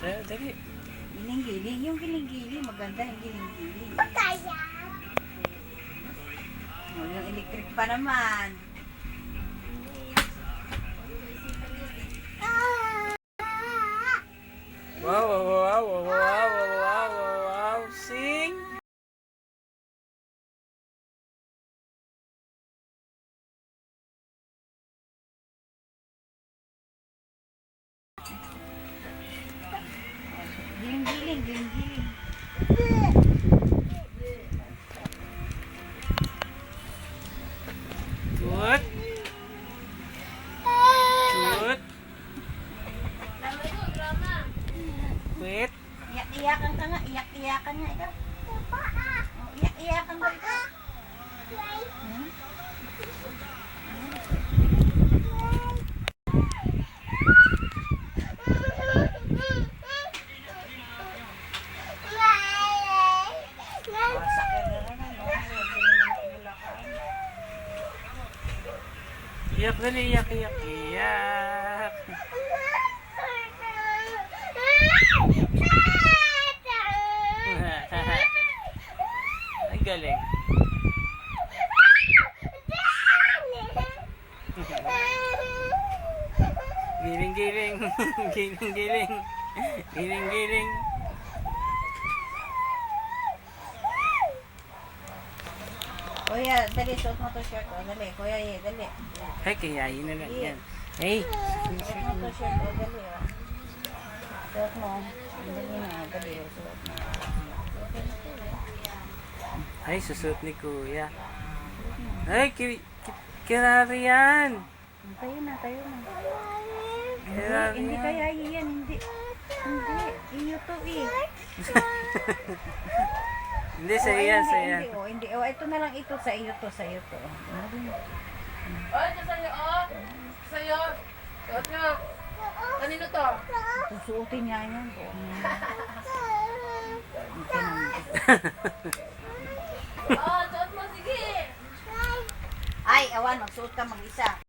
Dali. Giling-giling. Yung giling-giling. Maganda yung giling-giling. Oh, yung electric pa naman. Wow, wow, wow, wow, wow, wow, wow, wow. Sing. Giling-giling. Giling-giling. Good. Good. Wait. Iyak-iyakan ka nga. Iyak-iyakan nga ikaw. Oh, iyak-iyakan ba ikaw? Hmm? Iyak dali, iyak, iyak, iyak. Ay, galing. Giling-giling. Giling-giling. Giling-giling. Kuya, dali, suot mo to shirt. O, dali. Kuya, dali. Ay, kayayin na lang yan. Hey. Suot mo to shirt. O, dali. O. Suot mo. Dali na. Dali. O, suot mo. Ay, susuot ni Kuya. Ay, kirari yan. Tayo na, tayo na. Kirari Hindi yan. kaya yan. Hindi. Hindi. Iyo to eh. Hindi, sa yan, sa yan. Hindi, oh, hindi. Oh, ito na lang ito sa iyo to, sa iyo to. Oh, ito sa'yo, oh. Sa'yo. Suot nyo. Kanino to? Susuotin niya yan. Oh, suot mo, sige. Ay, awan, magsuot ka mag-isa.